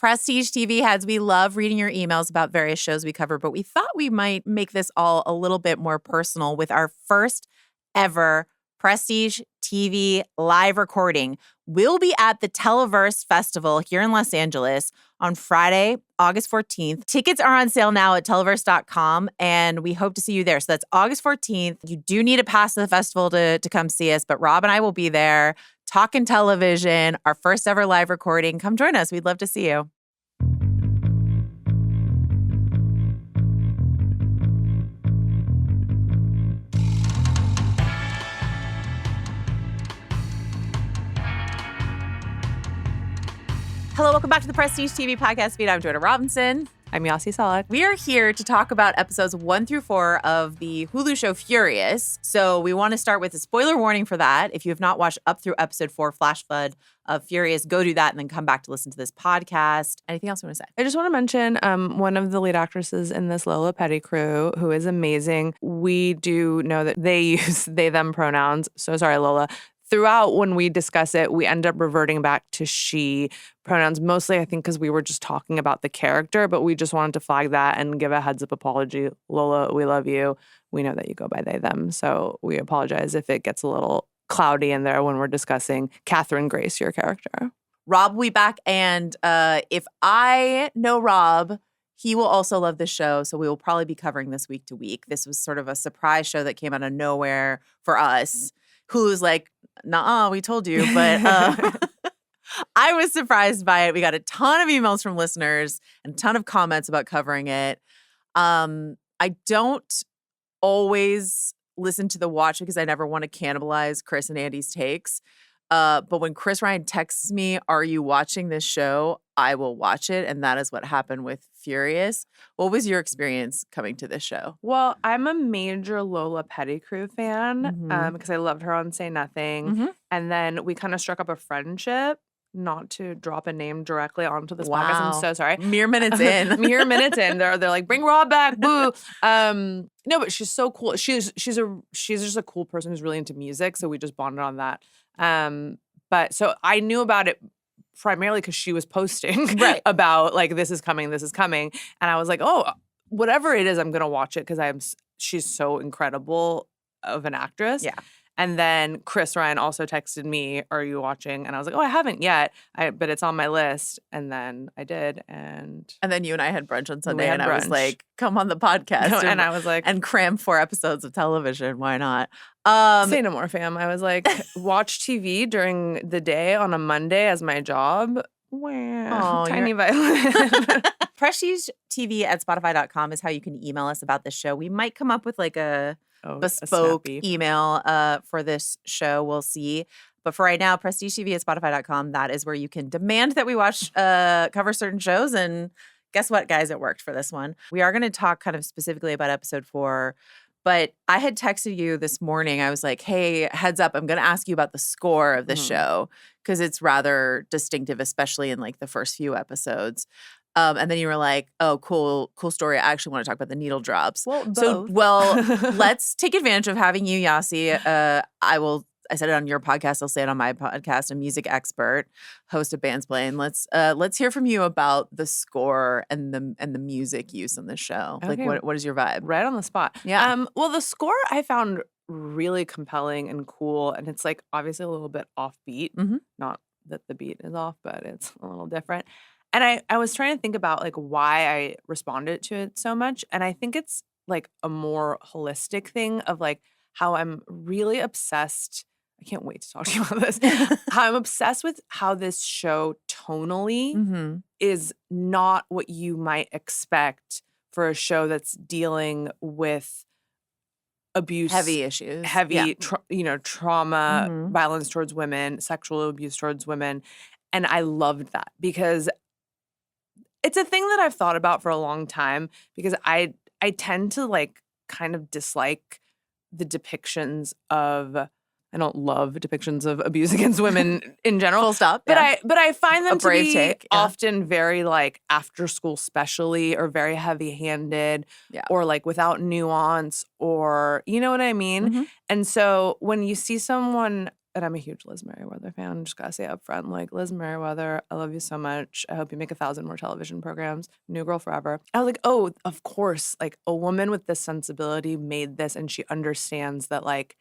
Prestige TV heads, we love reading your emails about various shows we cover, but we thought we might make this all a little bit more personal with our first ever Prestige TV live recording. We'll be at the Televerse Festival here in Los Angeles on Friday, August 14th. Tickets are on sale now at televerse.com, and we hope to see you there. So that's August 14th. You do need a pass to the festival to come see us, but Rob and I will be there talking television, our first ever live recording. Come join us. We'd love to see you. Hello, welcome back to the Prestige TV podcast feed. I'm Joanna Robinson. I'm Yasi Salek. We are here to talk about episodes 1 through 4 of the Hulu show Furious. So we want to start with a spoiler warning for that. If you have not watched up through episode 4, Flash Flood of Furious, go do that and then come back to listen to this podcast. Anything else you want to say? I just want to mention one of the lead actresses in this, Lola Petticrew, who is amazing. We do know that they use they, them pronouns. So sorry, Lola. Throughout, when we discuss it, we end up reverting back to she pronouns, mostly, I think, because we were just talking about the character, but we just wanted to flag that and give a heads-up apology. Lola, we love you. We know that you go by they, them, so we apologize if it gets a little cloudy in there when we're discussing Catherine Grace, your character. Rob will be back, and if I know Rob, he will also love this show, so we will probably be covering this week to week. This was sort of a surprise show that came out of nowhere for us. Hulu's like, nah, we told you, but I was surprised by it. We got a ton of emails from listeners and a ton of comments about covering it. I don't always listen to the watch because I never want to cannibalize Chris and Andy's takes. But when Chris Ryan texts me, are you watching this show? I will watch it. And that is what happened with Furious. What was your experience coming to this show? Well, I'm a major Lola Petticrew fan because I loved her on Say Nothing. Mm-hmm. And then we kind of struck up a friendship, not to drop a name directly onto this podcast. I'm so sorry. Mere minutes in. Mere minutes in. They're like, bring Rob back, boo. No, but she's so cool. She's just a cool person who's really into music. So we just bonded on that. But so I knew about it primarily because she was posting about like, this is coming. And I was like, oh, whatever it is, I'm going to watch it because she's so incredible of an actress. Yeah. And then Chris Ryan also texted me, are you watching? And I was like, oh, I haven't yet, but it's on my list. And then I did. And then you and I had brunch on Sunday and I was like, come on the podcast. And I was like. And cram 4 episodes of television. Why not? Say no more, fam. I was like, watch TV during the day on a Monday as my job. Wow. Tiny violin. Prestige TV at Spotify.com is how you can email us about this show. We might come up with like a bespoke email for this show. We'll see. But for right now, Prestige TV at Spotify.com, that is where you can demand that we watch, cover certain shows. And guess what, guys? It worked for this one. We are going to talk kind of specifically about episode 4. But I had texted you this morning. I was like, hey, heads up, I'm going to ask you about the score of the show because it's rather distinctive, especially in like the first few episodes. And then you were like, oh, cool story. I actually want to talk about the needle drops. Well, both. Let's take advantage of having you, Yasi. I said it on your podcast. I'll say it on my podcast. A music expert, host of Bandsplain. Let's hear from you about the score and the music use on the show. Okay. Like, what is your vibe? Right on the spot. Yeah. Well, the score I found really compelling and cool, and it's like obviously a little bit offbeat. Mm-hmm. Not that the beat is off, but it's a little different. And I was trying to think about like why I responded to it so much, and I think it's like a more holistic thing of like how I'm really obsessed. I can't wait to talk to you about this. How I'm obsessed with how this show tonally is not what you might expect for a show that's dealing with abuse, heavy issues, trauma, violence towards women, sexual abuse towards women. And I loved that because it's a thing that I've thought about for a long time because I tend to like kind of dislike the depictions of, I don't love depictions of abuse against women in general. Full stop. But I find them a brave to be take, often very like after school specially or very heavy-handed or like without nuance or you know what I mean? And so when you see someone and I'm a huge Liz Merriweather fan. Just gotta say up front, like, Liz Merriweather, I love you so much. I hope you make 1,000 more television programs. New girl forever. I was like, oh, of course, like a woman with this sensibility made this, and she understands that, like,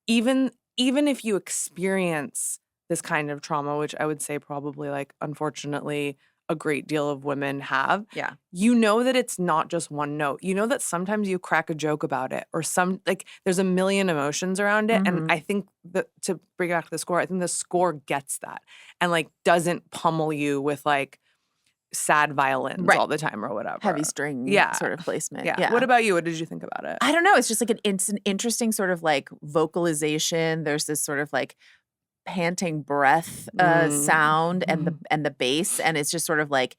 even if you experience this kind of trauma, which I would say probably, like, unfortunately, a great deal of women have. Yeah. You know that it's not just one note. You know that sometimes you crack a joke about it, or like, there's a million emotions around it. And I think that, to bring it back to the score, I think the score gets that and, like, doesn't pummel you with, like, sad violins all the time or whatever. Heavy string sort of placement. Yeah. What about you? What did you think about it? I don't know. It's just like it's an interesting sort of like vocalization. There's this sort of like panting breath sound and the bass, and it's just sort of like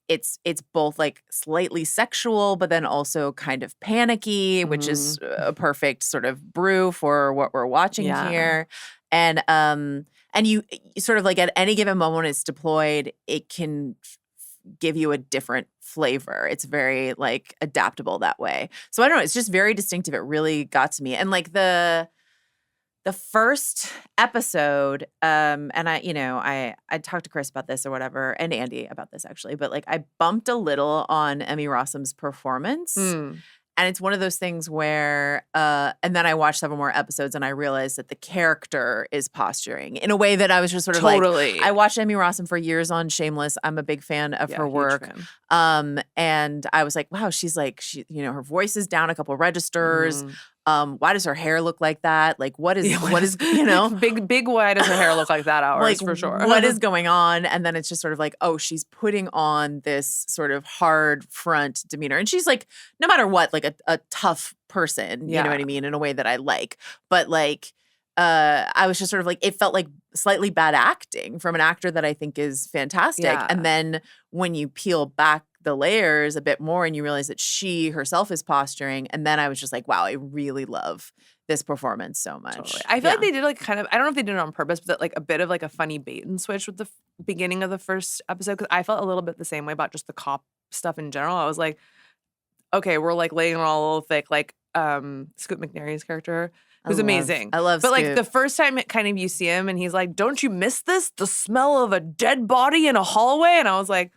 it's both like slightly sexual but then also kind of panicky, which is a perfect sort of brew for what we're watching here. And you sort of like at any given moment when it's deployed, it can give you a different flavor. It's very like adaptable that way. So I don't know, it's just very distinctive. It really got to me. And like the first episode, and I talked to Chris about this or whatever, and Andy about this actually, but like I bumped a little on Emmy Rossum's performance. And it's one of those things where, and then I watched several more episodes and I realized that the character is posturing in a way that I was just sort of like, I watched Emmy Rossum for years on Shameless. I'm a big fan of her work. And I was like, wow, she's like, her voice is down a couple registers. Why does her hair look like that? Like, what is, big, why does her hair look like that hours, like, for sure. What is going on? And then it's just sort of like, oh, she's putting on this sort of hard front demeanor. And she's like, no matter what, like a tough person, you know what I mean? In a way that I like. But like, I was just sort of like, it felt like slightly bad acting from an actor that I think is fantastic. Yeah. And then when you peel back the layers a bit more and you realize that she herself is posturing, and then I was just like, wow, I really love this performance so much. Totally. I feel like they did like kind of, I don't know if they did it on purpose, but like a bit of like a funny bait and switch with the beginning of the first episode, because I felt a little bit the same way about just the cop stuff in general. I was like, okay, we're like laying it all a little thick, like Scoot McNairy's character, who's amazing. I love But Scoot. like the first time it kind of you see him and he's like, don't you miss this? The smell of a dead body in a hallway? And I was like,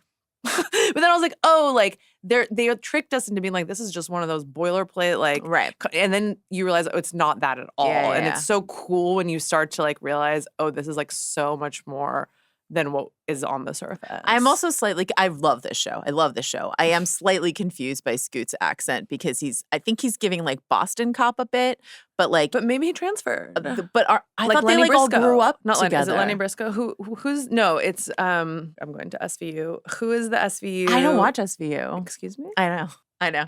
but then I was like, oh, like they tricked us into being like, this is just one of those boilerplate, like, right. And then you realize, oh, it's not that at all. Yeah. And it's so cool when you start to like realize, oh, this is like so much more than what is on the surface. I'm also slightly, I love this show. I love this show. I am slightly confused by Scoot's accent because I think he's giving like Boston cop a bit, but like. But maybe he transferred. But I like thought Lenny they like Briscoe. all grew up Not together. Is it Lenny Briscoe? Who's, no, it's, I'm going to SVU. Who is the SVU? I don't watch SVU. Excuse me? I know.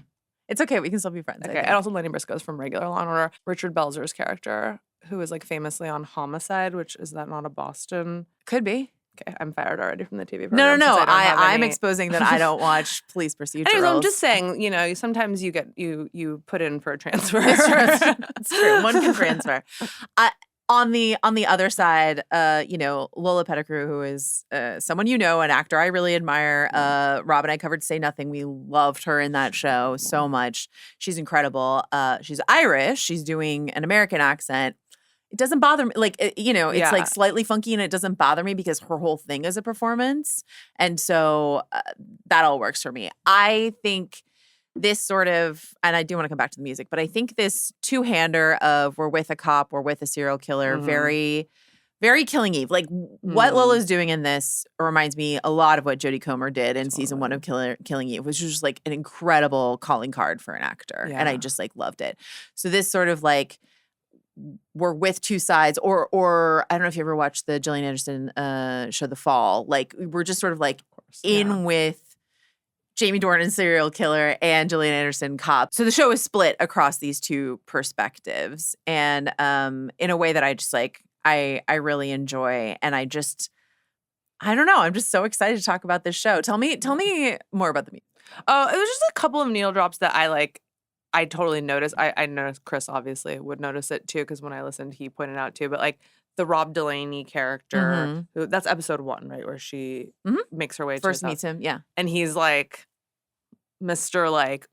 It's okay. We can still be friends. Okay. And also Lenny Briscoe's from regular Law & Order. Richard Belzer's character, who is like famously on Homicide, which is that not a Boston? Could be. Okay, I'm fired already from the TV program. No. I'm exposing that I don't watch police procedurals. Anyways, I'm just saying, sometimes you get you put in for a transfer. It's true. One can transfer. On the other side, Lola Petticrew, who is someone an actor I really admire. Rob and I covered Say Nothing. We loved her in that show so much. She's incredible. She's Irish. She's doing an American accent. It doesn't bother me. Like, it's like slightly funky and it doesn't bother me because her whole thing is a performance. And so that all works for me. I think this sort of, and I do want to come back to the music, but I think this two-hander of we're with a cop, we're with a serial killer, very, very Killing Eve. Like what Lola's doing in this reminds me a lot of what Jodie Comer did in season 1 of Killing Eve, which was just like an incredible calling card for an actor. Yeah. And I just like loved it. So this sort of like, we're with two sides, or I don't know if you ever watched the Gillian Anderson show The Fall. Like we're just sort of like with Jamie Dornan, serial killer, and Gillian Anderson, cop. So the show is split across these two perspectives, and in a way that I just like I really enjoy, and I don't know. I'm just so excited to talk about this show. Tell me more about the music. Oh, it was just a couple of needle drops that I like. I totally noticed. I noticed Chris obviously would notice it too, because when I listened, he pointed out too. But like the Rob Delaney character, who that's episode 1, right, where she makes her way first to meets him, yeah, and he's like, Mr. like,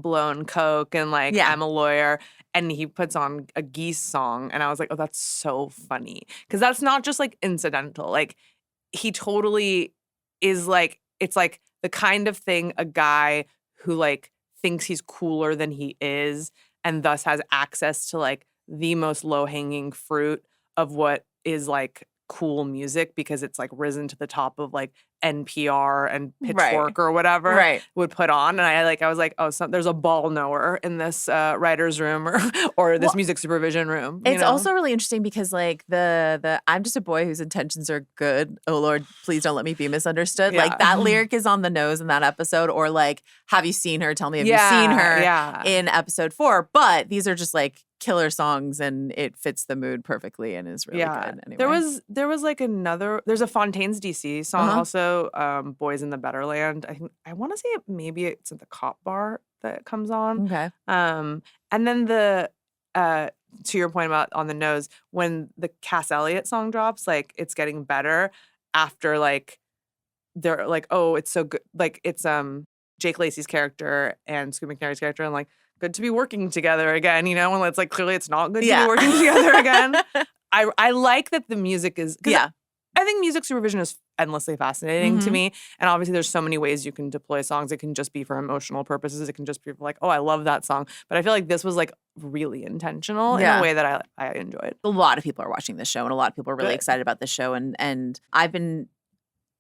blown Coke and like, Yeah. I'm a lawyer. And he puts on a Geese song. And I was like, oh, that's so funny. Because that's not just like incidental. Like, he totally is like, it's like the kind of thing a guy who like thinks he's cooler than he is and thus has access to like the most low-hanging fruit of what is like cool music because it's like risen to the top of like NPR and Pitchfork or whatever would put on. And I was like, oh, there's a ball knower in this writer's room or this music supervision room. It's also really interesting because like the I'm just a boy whose intentions are good. Oh Lord, please don't let me be misunderstood. Yeah. Like that lyric is on the nose in that episode, or like, have you seen her? Tell me, have you seen her in episode 4? But these are just like killer songs and it fits the mood perfectly and is really good. Anyway. There was like there's a Fontaines DC song also, Boys in the Better Land. I want to say maybe it's at the Cop Bar that comes on. Okay. And then to your point about on the nose, when the Cass Elliot song drops, like it's getting better after like they're like, oh, it's so good. Like it's Jake Lacey's character and Scoot McNairy's character and like, good to be working together again, when it's like clearly it's not good to be working together again. I like that the music is I think music supervision is endlessly fascinating to me. And obviously there's so many ways you can deploy songs. It can just be for emotional purposes. It can just be for like, oh, I love that song. But I feel like this was like really intentional in a way that I enjoyed. A lot of people are watching this show and a lot of people are really excited about this show. And I've been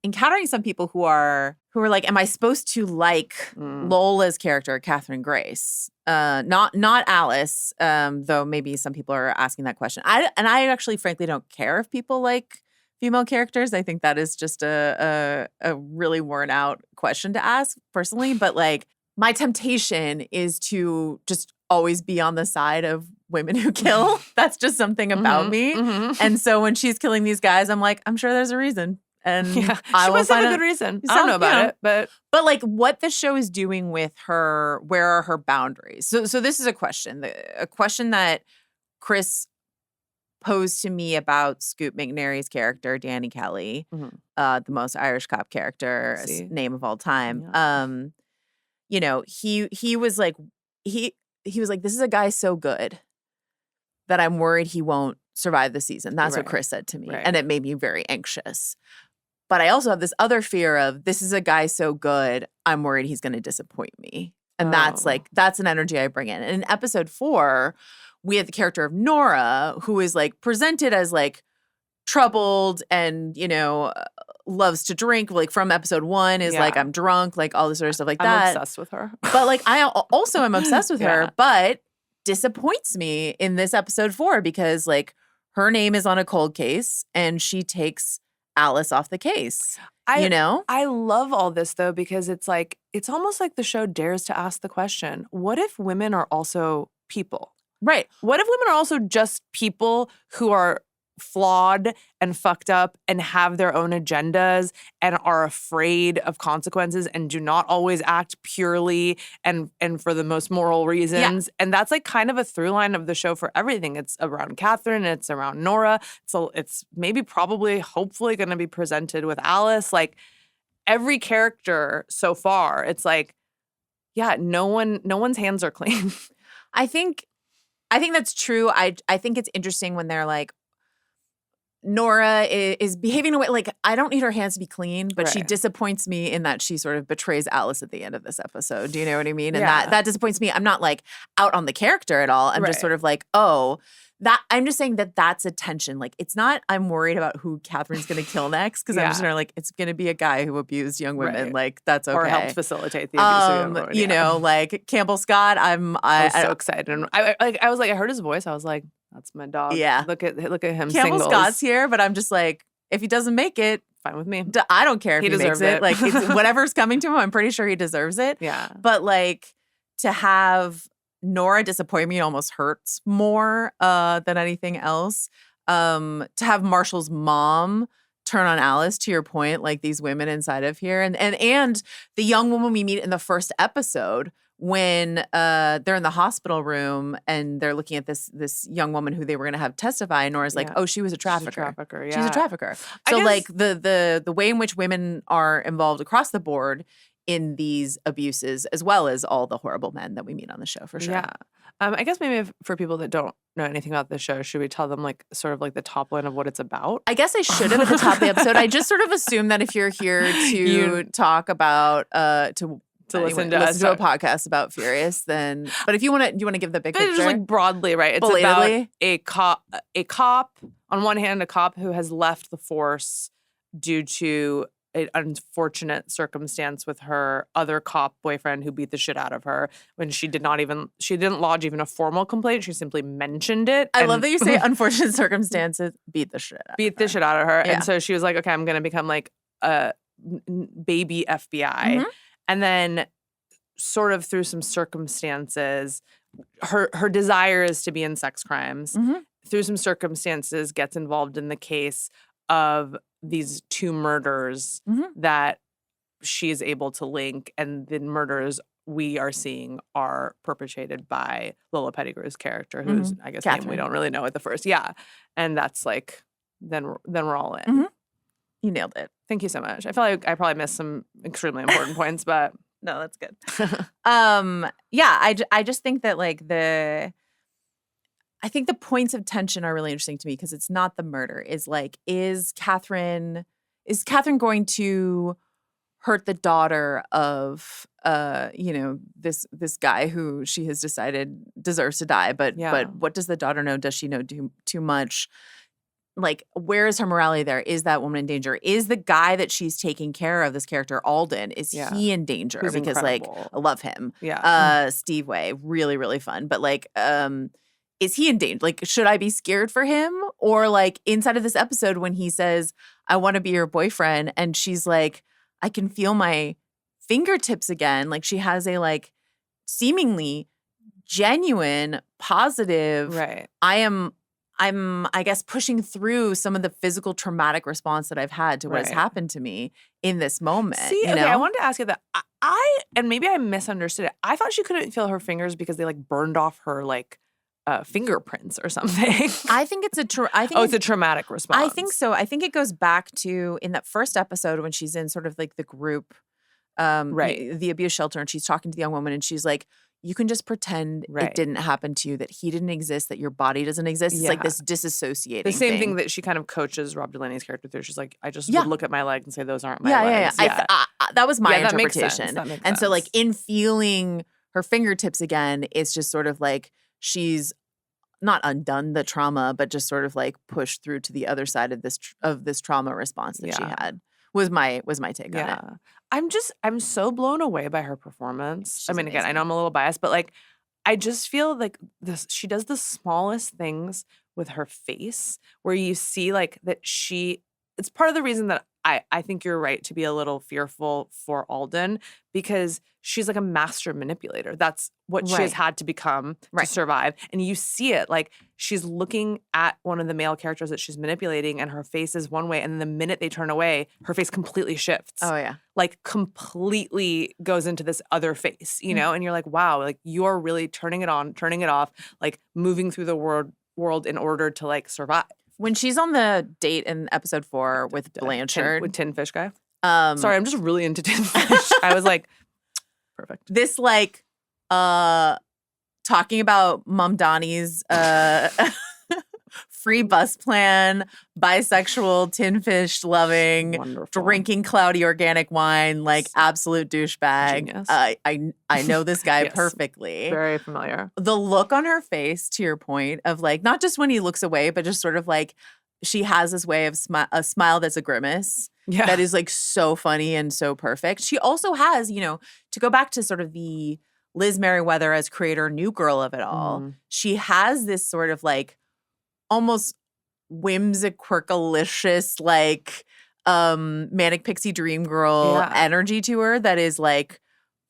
encountering some people who are like, am I supposed to like Lola's character, Catherine Grace? Not Alice, though maybe some people are asking that question. I actually frankly don't care if people like female characters. I think that is just a really worn out question to ask personally. But like my temptation is to just always be on the side of women who kill. That's just something about me. And so when she's killing these guys, I'm like, I'm sure there's a reason. And I will find a good reason. I don't know about it, but like what the show is doing with her, where are her boundaries? So this is a question that Chris posed to me about Scoot McNairy's character, Danny Kelly, the most Irish cop character, name of all time. Yeah. He was like he was like, this is a guy so good that I'm worried he won't survive the season. That's what Chris said to me, and it made me very anxious. But I also have this other fear of, this is a guy so good, I'm worried he's going to disappoint me. And that's an energy I bring in. And in episode 4, we have the character of Nora, who is like presented as like troubled and, loves to drink. Like from episode 1 is like, I'm drunk, like all this sort of stuff like that. I'm obsessed with her. But like, I also am obsessed with her, but disappoints me in this episode 4 because like her name is on a cold case and she takes Alice off the case. I love all this though because it's like it's almost like the show dares to ask the question, what if women are also people? Right. What if women are also just people who are flawed and fucked up and have their own agendas and are afraid of consequences and do not always act purely and for the most moral reasons. And that's like kind of a through line of the show for everything. It's around Catherine, it's around Nora. So it's maybe probably hopefully going to be presented with Alice. Like every character so far, it's like, no one's hands are clean. I think that's true. I think it's interesting when they're like, Nora is behaving in a way like, I don't need her hands to be clean, but she disappoints me in that she sort of betrays Alice at the end of this episode. Do you know what I mean? And that disappoints me. I'm not like out on the character at all. I'm just sort of like, I'm just saying that that's a tension. Like, it's not, I'm worried about who Catherine's going to kill next because I'm just going to like, it's going to be a guy who abused young women. Like, that's okay. Or helped facilitate the abuse of young women. Like Campbell Scott, I was so excited. And I was like, I heard his voice. I was like, that's my dog. Yeah. Look at him. Campbell singles. Scott's here, but I'm just like, if he doesn't make it, fine with me. I don't care if he makes it. Like, it's, whatever's coming to him, I'm pretty sure he deserves it. Yeah. But like, to have Nora disappoint me almost hurts more than anything else. To have Marshall's mom turn on Alice, to your point, like these women inside of here, and the young woman we meet in the first episode when they're in the hospital room and they're looking at this young woman who they were going to have testify, and Nora's like, oh, she was a trafficker. She's a trafficker, yeah. She's a trafficker. So like the way in which women are involved across the board in these abuses, as well as all the horrible men that we meet on the show, for sure. Yeah. I guess maybe for people that don't know anything about the show, should we tell them like sort of like the top line of what it's about? I guess I should have at the top of the episode. I just sort of assume that if you're here to talk about to listen to a podcast about Furious, then. But if you want to give the big picture, just like broadly, right? It's about a cop on one hand, a cop who has left the force due to an unfortunate circumstance with her other cop boyfriend who beat the shit out of her when she didn't lodge even a formal complaint. She simply mentioned it. I love that you say unfortunate circumstances beat the shit out of her. Yeah. And so she was like, okay, I'm going to become like a baby FBI. Mm-hmm. And then sort of through some circumstances, her desire is to be in sex crimes. Mm-hmm. Through some circumstances, gets involved in the case of these two murders that she is able to link, and the murders we are seeing are perpetrated by Lola Petticrew's character, who's I guess name we don't really know at the first. Yeah, and that's like then we're all in. Mm-hmm. You nailed it. Thank you so much. I feel like I probably missed some extremely important points, but no, that's good. Yeah, I just think that like I think the points of tension are really interesting to me because it's not the murder. Is Catherine going to hurt the daughter of this guy who she has decided deserves to die? But what does the daughter know? Does she know too much? Like, where is her morality there? Is that woman in danger? Is the guy that she's taking care of, this character Alden, is he in danger? Who's because incredible. Like I love him. Yeah. Steve Way, really, really fun. But like is he in danger? Like, should I be scared for him? Or like inside of this episode when he says, I want to be your boyfriend, and she's like, I can feel my fingertips again. Like she has a like seemingly genuine, positive, right. I'm I guess pushing through some of the physical traumatic response that I've had to what has happened to me in this moment. See, you okay, know? I wanted to ask you that. And maybe I misunderstood it. I thought she couldn't feel her fingers because they like burned off her like fingerprints or something. I think it's it's a traumatic response. I think so. I think it goes back to in that first episode when she's in sort of like the group, the abuse shelter, and she's talking to the young woman, and she's like, you can just pretend it didn't happen to you, that he didn't exist, that your body doesn't exist. It's like this disassociating the same thing that she kind of coaches Rob Delaney's character through. She's like, I just would look at my leg and say, those aren't my legs. Yeah. That was my interpretation. That makes sense. And so like in feeling her fingertips again, it's just sort of like she's not undone the trauma, but just sort of like pushed through to the other side of this trauma response that she had. Was my take on it. I'm so blown away by her performance. She's again, amazing. I know I'm a little biased, but like I just feel like she does the smallest things with her face where you see like that it's part of the reason that I think you're right to be a little fearful for Alden, because she's like a master manipulator. That's what she has had to become to survive. And you see it, like she's looking at one of the male characters that she's manipulating and her face is one way. And the minute they turn away, her face completely shifts. Oh, yeah. Like completely goes into this other face, you know? And you're like, wow, like you're really turning it on, turning it off, like moving through the world in order to like survive. When she's on the date in episode 4 with Blanchard. With Tin Fish guy. Sorry, I'm just really into Tin Fish. I was like, perfect. This like talking about Mom Donnie's free bus plan, bisexual, tin fish loving, wonderful, drinking cloudy organic wine, like absolute douchebag. Genius. I know this guy perfectly. Very familiar. The look on her face, to your point, of like not just when he looks away, but just sort of like she has this way of a smile that's a grimace. Yeah. That is like so funny and so perfect. She also has, to go back to sort of the Liz Merriweather as creator, new girl of it all, she has this sort of like almost whimsicalicious, like manic pixie dream girl energy to her that is like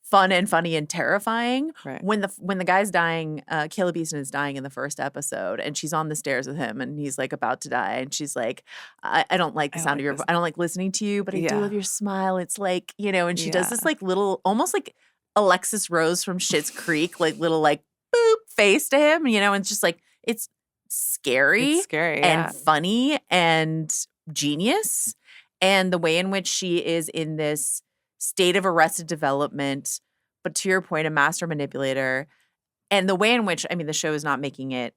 fun and funny and terrifying. Right. When the guy's dying, Caleb Easton is dying in the first episode, and she's on the stairs with him, and he's like about to die, and she's like, I don't like the sound of your voice. I don't like listening to you, but I do love your smile. It's like, and she does this like little, almost like Alexis Rose from Schitt's Creek, like little like boop face to him, and it's just like it's scary and funny and genius. And the way in which she is in this state of arrested development, but to your point, a master manipulator. And the way in which, I mean, the show is not making it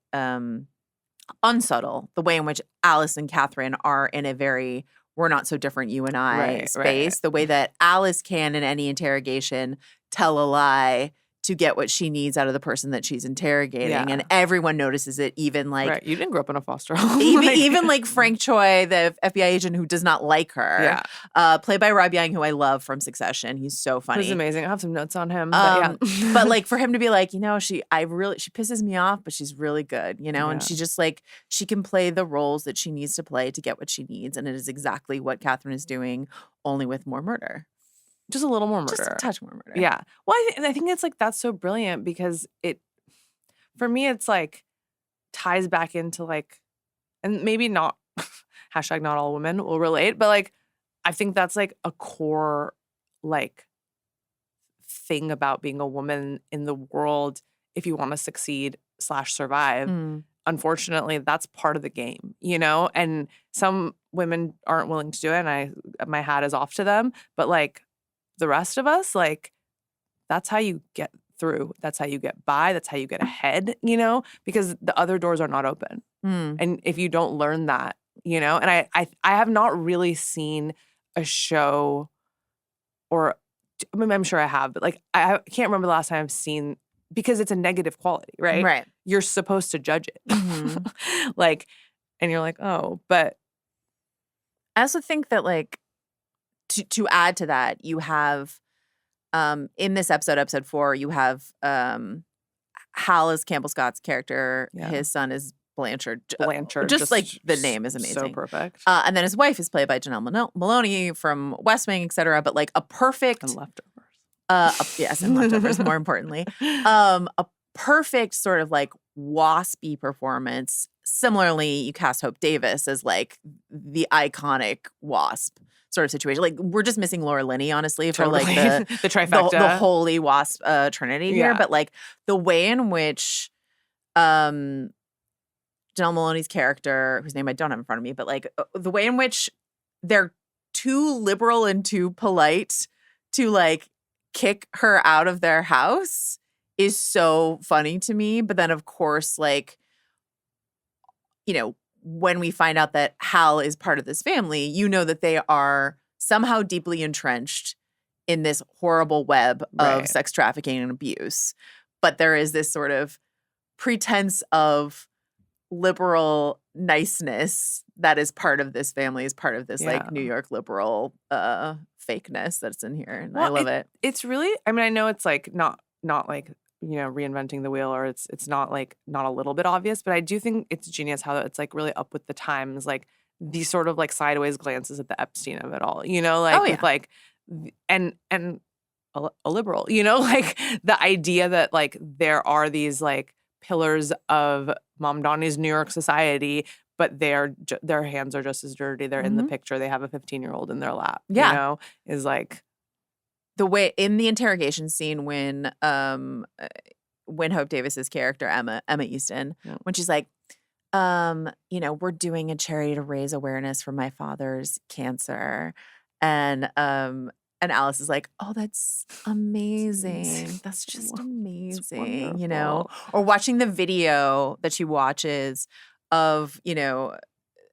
unsubtle, the way in which Alice and Catherine are in a very we're not so different, you and I space, the way that Alice can in any interrogation tell a lie to get what she needs out of the person that she's interrogating. Yeah. And everyone notices it, even like Right. You didn't grow up in a foster home. even like Frank Choi, the FBI agent who does not like her. Yeah. Played by Rob Yang, who I love from Succession. He's so funny. He's amazing. I have some notes on him. But yeah. But like for him to be like, you know, she pisses me off, but she's really good, you know, and she just like she can play the roles that she needs to play to get what she needs. And it is exactly what Catherine is doing, only with more murder. Just a little more murder. Just a touch more murder. Yeah. Well, I think it's like that's so brilliant because for me, it's like ties back into like, and maybe not, hashtag not all women will relate, but like, I think that's like a core like thing about being a woman in the world if you want to succeed / survive. Unfortunately, that's part of the game, you know? And some women aren't willing to do it, and my hat is off to them. But like, the rest of us, like, that's how you get through. That's how you get by. That's how you get ahead, you know, because the other doors are not open. And if you don't learn that, you know, and I have not really seen a show or I mean, I'm sure I have, but like, I can't remember the last time I've seen, because it's a negative quality, right? Right. You're supposed to judge it. Like, and you're like, oh, but. I also think that like, to add to that, you have in this episode 4, you have Hal is Campbell Scott's character. Yeah. His son is Blanchard. Just like the name is amazing. So perfect. And then his wife is played by Janelle Maloney from West Wing, et cetera. But like a perfect and Leftovers. Yes, and Leftovers. More importantly, a perfect sort of like waspy performance. Similarly, you cast Hope Davis as like the iconic wasp sort of situation. Like we're just missing Laura Linney, honestly, for like the trifecta, the holy wasp trinity here. But like the way in which Janelle Maloney's character, whose name I don't have in front of me, but like the way in which they're too liberal and too polite to like kick her out of their house is so funny to me. But then of course, like, you know, when we find out that Hal is part of this family, you know that they are somehow deeply entrenched in this horrible web of sex trafficking and abuse. But there is this sort of pretense of liberal niceness that is part of this family, is part of this like New York liberal fakeness that's in here. And I love it. It's really, I mean, I know it's like not like, you know, reinventing the wheel, or it's not like not a little bit obvious, but I do think it's genius how it's like really up with the times, like these sort of like sideways glances at the Epstein of it all, you know, like with like and a liberal, you know, like the idea that like there are these like pillars of Mom Donnie's New York society, but their hands are just as dirty. They're in the picture. They have a 15-year-old in their lap. You know, is like. The way in the interrogation scene when Hope Davis's character Emma Easton, when she's like, you know, we're doing a charity to raise awareness for my father's cancer, and Alice is like, oh, that's amazing. That's just amazing, you know. Or watching the video that she watches of, you know,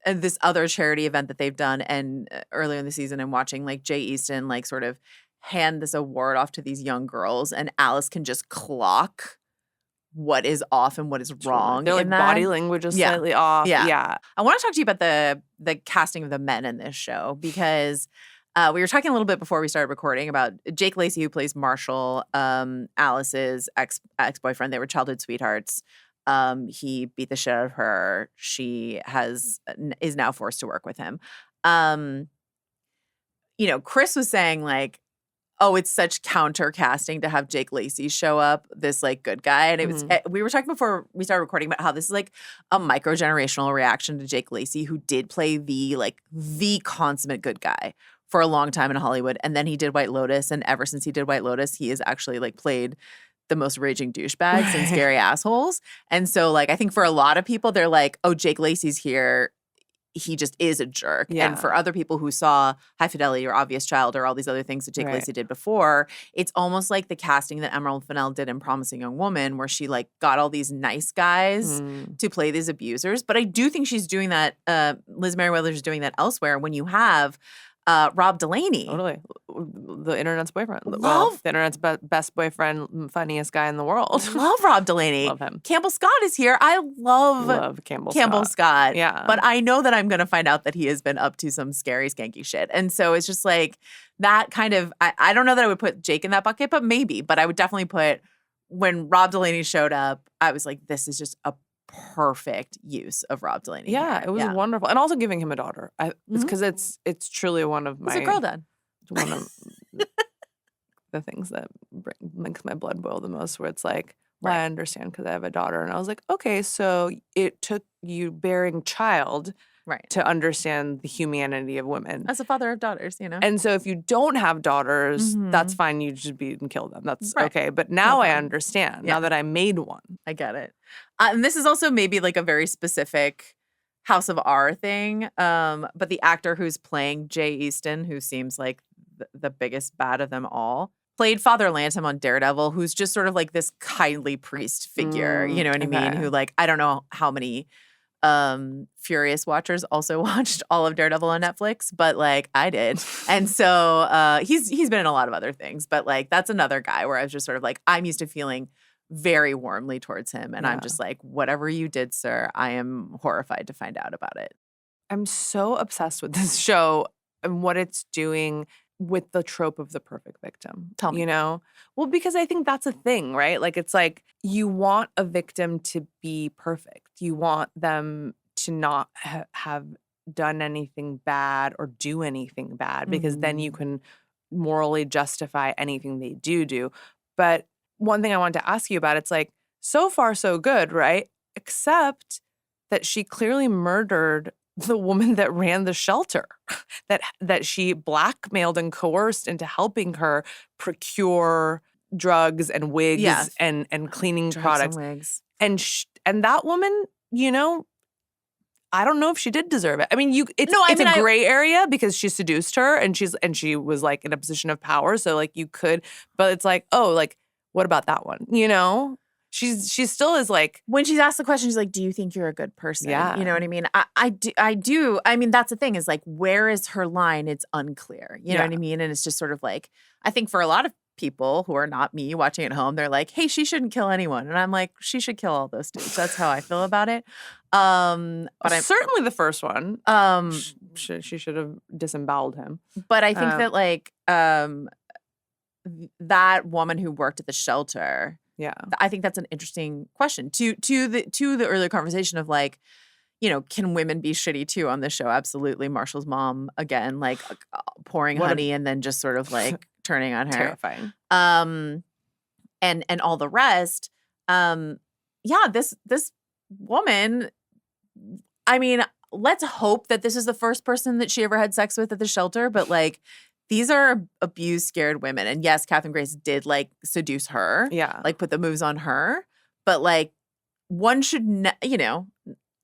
this other charity event that they've done and earlier in the season, and watching like Jay Easton like sort of hand this award off to these young girls, and Alice can just clock what is off and what is wrong. Their like body language is slightly off. Yeah. I want to talk to you about the casting of the men in this show, because we were talking a little bit before we started recording about Jake Lacy, who plays Marshall, Alice's ex-boyfriend. They were childhood sweethearts. He beat the shit out of her. She is now forced to work with him. You know, Chris was saying like, oh, it's such counter casting to have Jake Lacy show up, this like good guy. And it was, we were talking before we started recording about how this is like a micro-generational reaction to Jake Lacy, who did play the consummate good guy for a long time in Hollywood. And then he did White Lotus. And ever since he did White Lotus, he has actually like played the most raging douchebags and scary assholes. And so like, I think for a lot of people, they're like, oh, Jake Lacy's here. he just is a jerk. Yeah. And for other people who saw High Fidelity or Obvious Child or all these other things that Jake Lacy did before, it's almost like the casting that Emerald Fennell did in Promising Young Woman, where she like got all these nice guys to play these abusers. But I do think she's doing that. Liz Merriweather's doing that elsewhere when you have Rob Delaney. Totally. The internet's boyfriend. Love the internet's best boyfriend, funniest guy in the world. Love Rob Delaney. Love him. Campbell Scott is here. I love Campbell Scott. Yeah. But I know that I'm going to find out that he has been up to some scary, skanky shit. And so it's just like that kind of, I don't know that I would put Jake in that bucket, but maybe. But I would definitely put, when Rob Delaney showed up, I was like, this is just a perfect use of Rob Delaney. Yeah, here. it was wonderful. And also giving him a daughter. Because it's truly one of my... He's a girl dad. One of the things that makes my blood boil the most, where it's like, well, I understand because I have a daughter. And I was like, okay, so it took you bearing child to understand the humanity of women. As a father of daughters, you know. And so if you don't have daughters, that's fine. You just beat and kill them. That's okay. But now I understand, now that I made one. I get it. And this is also maybe like a very specific House of R thing. But the actor who's playing Jay Easton, who seems like the biggest bad of them all, played Father Lantom on Daredevil, who's just sort of like this kindly priest figure. You know what I mean? Who like, I don't know how many Furious watchers also watched all of Daredevil on Netflix, but like I did. And so he's been in a lot of other things, but like that's another guy where I was just sort of like, I'm used to feeling very warmly towards him. And I'm just like, whatever you did, sir, I am horrified to find out about it. I'm so obsessed with this show and what it's doing with the trope of the perfect victim. Tell me. You know? Well, because I think that's a thing, right? Like, it's like you want a victim to be perfect. You want them to not have done anything bad or do anything bad, because then you can morally justify anything they do. But one thing I wanted to ask you about, it's like, so far so good, right? Except that she clearly murdered the woman that ran the shelter, that she blackmailed and coerced into helping her procure drugs and wigs and cleaning drugs products. And wigs. And that woman, you know, I don't know if she did deserve it. I mean, it's a gray area because she seduced her and she was like in a position of power. So like you could, but it's like, oh, like what about that one? You know? She still is like, when she's asked the question, she's like, do you think you're a good person? Yeah. You know what I mean? I do. I mean, that's the thing is like, where is her line? It's unclear. You know what I mean? And it's just sort of like, I think for a lot of people who are not me watching at home, they're like, hey, she shouldn't kill anyone. And I'm like, she should kill all those dudes. That's how I feel about it. But certainly the first one, she should have disemboweled him. But I think that like, that woman who worked at the shelter, I think that's an interesting question to the earlier conversation of like, you know, can women be shitty too on this show? Absolutely. Marshall's mom again, like pouring honey and then just sort of like turning on her. Terrifying. And all the rest. This woman, I mean, let's hope that this is the first person that she ever had sex with at the shelter, but like, these are abused, scared women. And yes, Catherine Grace did like seduce her. Yeah. Like put the moves on her. But like one should, you know,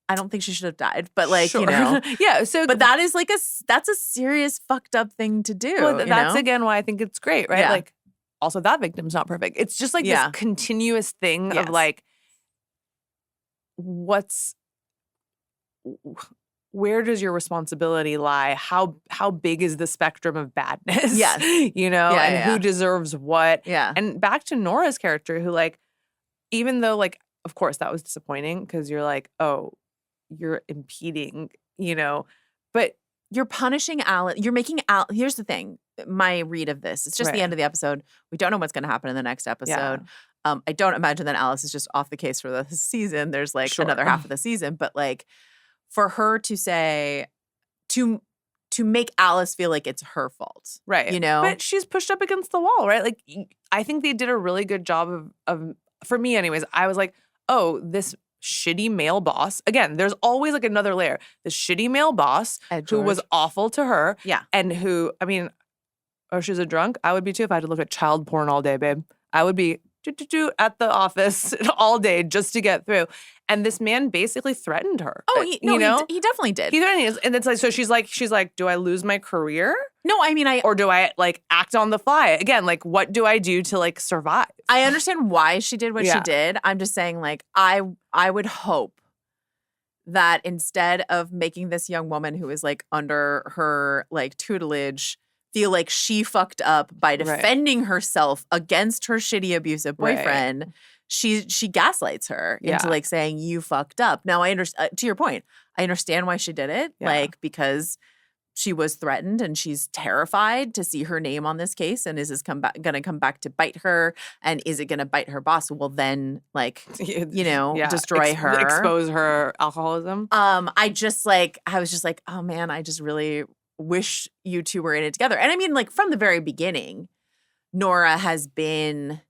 I don't think she should have died. But like, you know. Yeah. So, but that is like that's a serious fucked up thing to do. Well, that's again why I think it's great, right? Yeah. Like also that victim's not perfect. It's just like this continuous thing of like, where does your responsibility lie? How big is the spectrum of badness? Yes. You know, who deserves what? Yeah. And back to Nora's character, who like, even though like, of course that was disappointing because you're like, oh, you're impeding, you know, but you're punishing Alice. You're making Alice. Here's the thing. My read of this, it's just the end of the episode. We don't know what's going to happen in the next episode. I don't imagine that Alice is just off the case for the season. There's like another half of the season, but like, for her to say, to make Alice feel like it's her fault. Right. You know? But she's pushed up against the wall, right? Like, I think they did a really good job of for me anyways, I was like, oh, this shitty male boss. Again, there's always like another layer. This shitty male boss who was awful to her. Yeah. And who, I mean, she's a drunk. I would be too if I had to look at child porn all day, babe. I would be at the office all day just to get through. And this man basically threatened her. Oh, he definitely did. He threatened her. And it's like, so she's like, do I lose my career? No, I mean, or do I like act on the fly? Again, like, what do I do to like survive? I understand why she did what she did. I'm just saying, like, I would hope that instead of making this young woman who is like under her like tutelage feel like she fucked up by defending herself against her shitty abusive boyfriend, she gaslights her into like saying you fucked up. Now I understand, to your point, I understand why she did it, like because she was threatened and she's terrified to see her name on this case, and is this going to come back to bite her, and is it going to bite her boss who will then like destroy her, expose her alcoholism? I was just like, oh man, I just really wish you two were in it together. And I mean, like, from the very beginning, Nora has been,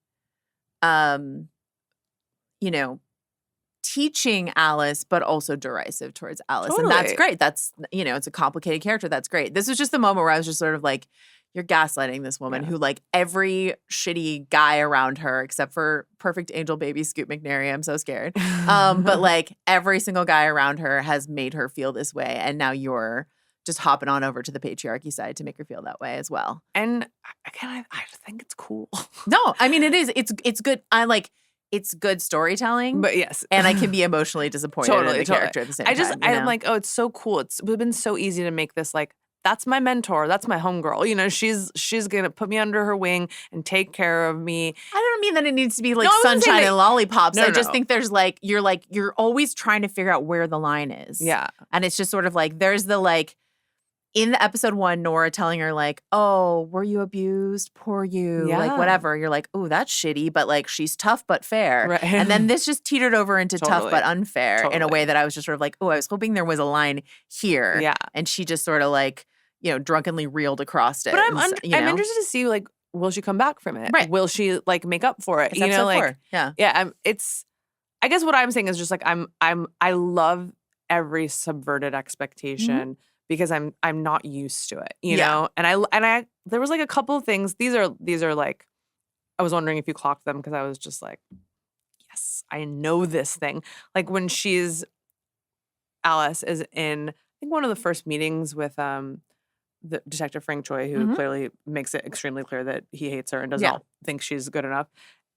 teaching Alice, but also derisive towards Alice. Totally. And that's great. That's, it's a complicated character. That's great. This was just the moment where I was just sort of like, you're gaslighting this woman who, like, every shitty guy around her, except for perfect angel baby Scoot McNairy, I'm so scared. But like every single guy around her has made her feel this way. And now you're just hopping on over to the patriarchy side to make her feel that way as well. And again, I just think it's cool. No, I mean, it is. It's good. It's good storytelling. But yes. And I can be emotionally disappointed in the character at the same time. I'm like, oh, it's so cool. It would have been so easy to make this like, that's my mentor. That's my homegirl. She's going to put me under her wing and take care of me. I don't mean that it needs to be like sunshine and lollipops. I just think there's you're always trying to figure out where the line is. Yeah. And it's just sort of like, there's the like, in the episode 1, Nora telling her like, oh, were you abused? Poor you. Yeah. Like, whatever. You're like, oh, that's shitty. But like, she's tough but fair. Right. And then this just teetered over into tough but unfair in a way that I was just sort of like, oh, I was hoping there was a line here. Yeah. And she just sort of like, drunkenly reeled across it. But I'm interested to see, like, will she come back from it? Right. Will she like make up for it? It's episode 4. Yeah. Yeah. I guess what I'm saying is just like, I love every subverted expectation. Because I'm not used to it, you know? And I there was like a couple of things. These are like, I was wondering if you clocked them because I was just like, yes, I know this thing. Like when Alice is in, I think one of the first meetings with the Detective Frank Choi, who clearly makes it extremely clear that he hates her and does not think she's good enough.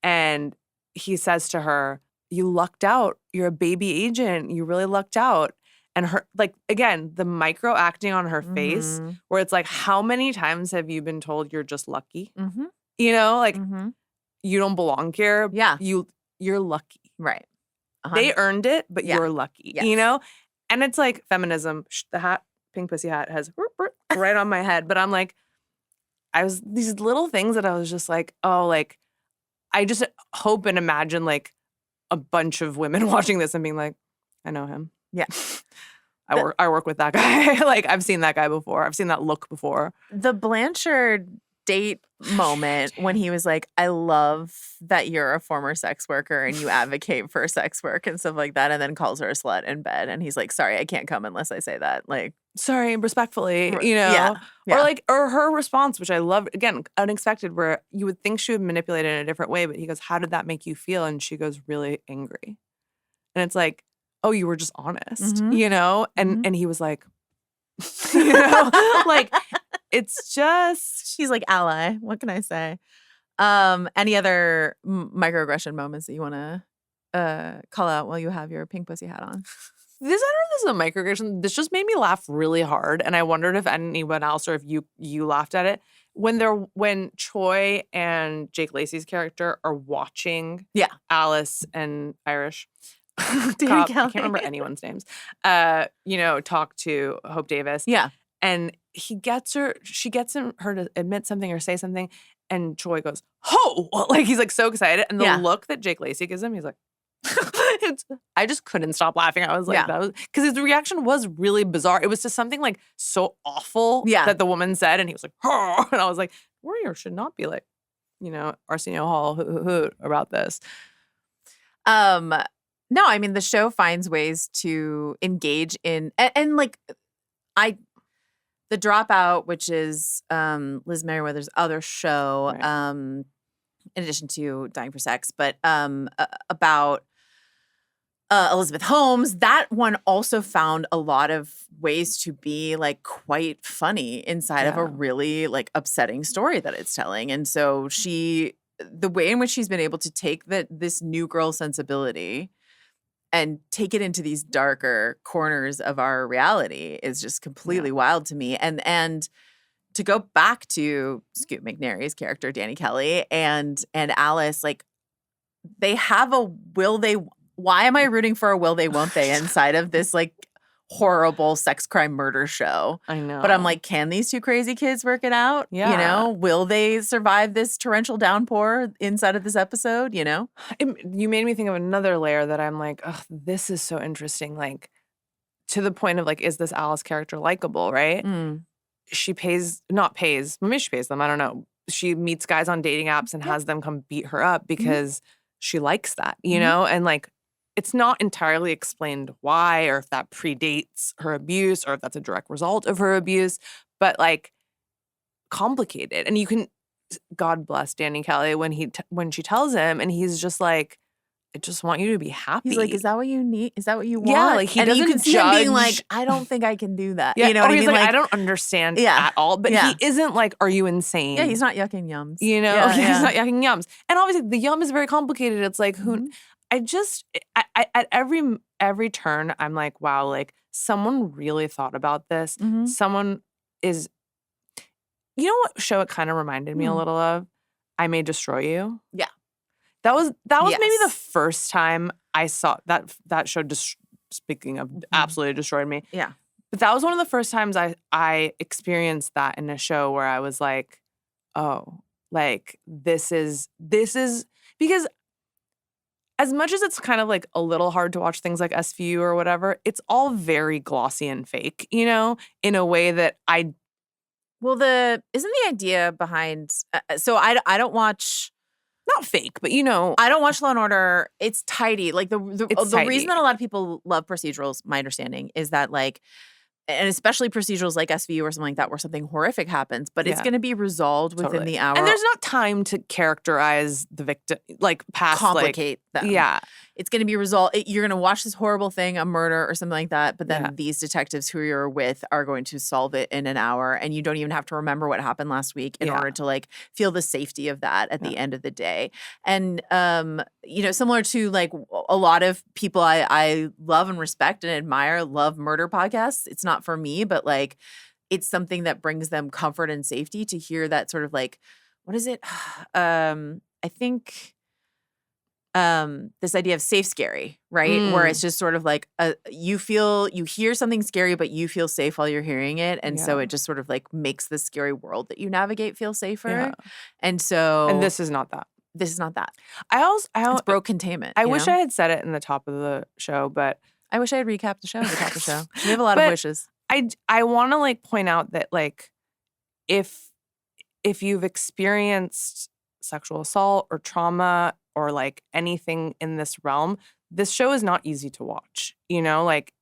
And he says to her, you lucked out. You're a baby agent. You really lucked out. And her, like, again, the micro acting on her face, where it's like, how many times have you been told you're just lucky? Like, you don't belong here. Yeah. You're lucky. Right. They earned it, but you're lucky, And it's like feminism. The hat, pink pussy hat has right on my head. But I'm like, these little things that I was just like, oh, like, I just hope and imagine like a bunch of women watching this and being like, I know him. Yeah. I work with that guy. Like, I've seen that guy before. I've seen that look before. The Blanchard date moment when he was like, I love that you're a former sex worker and you advocate for sex work and stuff like that, and then calls her a slut in bed. And he's like, sorry, I can't come unless I say that. Like, sorry, respectfully, Yeah. Or her response, which I love, again, unexpected, where you would think she would manipulate it in a different way, but he goes, how did that make you feel? And she goes, really angry. And it's like, oh, you were just honest, And he was like, like, it's just. He's like, ally. What can I say? Any other microaggression moments that you want to call out while you have your pink pussy hat on? I don't know if this is a microaggression. This just made me laugh really hard. And I wondered if anyone else or if you laughed at it. When Choi and Jake Lacey's character are watching Alice and Irish. I can't remember anyone's names. Talk to Hope Davis. Yeah. And she gets her to admit something or say something. And Choi goes, "Oh!" Like, he's like so excited. And the look that Jake Lacey gives him, he's like, I just couldn't stop laughing. I was like, that was because his reaction was really bizarre. It was just something like so awful that the woman said. And he was like, "Oh!" And I was like, Warrior should not be like, Arsenio Hall hoot about this. No, I mean, the show finds ways to engage in and like The Dropout, which is Liz Merriweather's other show, right. in addition to Dying for Sex, but about Elizabeth Holmes. That one also found a lot of ways to be like quite funny inside of a really like upsetting story that it's telling. And so the way in which she's been able to take this new girl sensibility and take it into these darker corners of our reality is just completely wild to me. And to go back to Scoot McNairy's character, Danny Kelly, and Alice, like they have a why am I rooting for a will they won't they inside of this like horrible sex crime murder show? I know. But I'm like, can these two crazy kids work it out? Yeah. You know, will they survive this torrential downpour inside of this episode? You know? You made me think of another layer that I'm like, oh, this is so interesting. Like, to the point of like, is this Alice character likable, right? She maybe she pays them, I don't know. She meets guys on dating apps and has them come beat her up because she likes that, you know? And like, it's not entirely explained why or if that predates her abuse or if that's a direct result of her abuse, but like complicated. And you can, God bless Danny Kelly when she tells him and he's just like, I just want you to be happy. He's like, is that what you need? Is that what you want? Yeah, like he doesn't you can see him judge. being like, I don't think I can do that. Yeah, you know what I mean? He's like, I don't understand at all. But he isn't like, are you insane? Yeah, he's not yucking yums. You know, he's not yucking yums. And obviously the yum is very complicated. It's like, at every turn, I'm like, wow, like someone really thought about this. Someone is, you know what show it kind of reminded me a little of? I May Destroy You. Yeah. That was maybe the first time I saw that show. Speaking of, absolutely destroyed me. Yeah, but that was one of the first times I experienced that in a show where I was like, oh, like this is because as much as it's kind of like a little hard to watch things like SVU or whatever, it's all very glossy and fake, you know, in a way that isn't the idea behind? So I don't watch. Not fake, but you know. I don't watch Law & Order. It's tidy. Like the tidy. reason that a lot of people love procedurals, my understanding, is that like, and especially procedurals like SVU or something like that where something horrific happens, but it's going to be resolved within the hour. And there's not time to characterize the victim, like past complicate them. Yeah. It's going to be resolved. You're going to watch this horrible thing, a murder or something like that, but then these detectives who you're with are going to solve it in an hour, and you don't even have to remember what happened last week in order to like feel the safety of that at the end of the day. And you know, similar to like a lot of people I love and respect and admire love murder podcasts. It's not for me, but like it's something that brings them comfort and safety to hear that sort of like, what is it? I think this idea of safe scary, right? Where it's just sort of like you hear something scary, but you feel safe while you're hearing it. And so it just sort of like makes the scary world that you navigate feel safer. Yeah. And this is not that. This is not that. It's broke containment. I wish I had said it in the top of the show, but I wish I had recapped the show at the top of the show. We have a lot of wishes. I want to like point out that like if you've experienced sexual assault or trauma or like anything in this realm, this show is not easy to watch. You know, like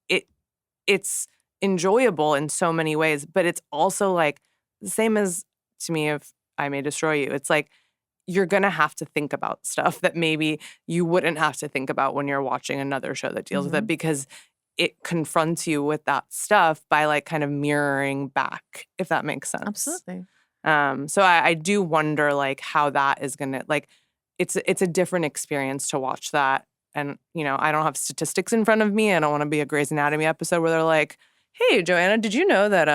it's enjoyable in so many ways, but it's also like the same as to me if I May Destroy You. It's like you're going to have to think about stuff that maybe you wouldn't have to think about when you're watching another show that deals with it, because it confronts you with that stuff by like kind of mirroring back, if that makes sense. Absolutely. So I do wonder like how that is going to like, it's a different experience to watch that. And, you know, I don't have statistics in front of me. I don't want to be a Grey's Anatomy episode where they're like, hey, Joanna, did you know that,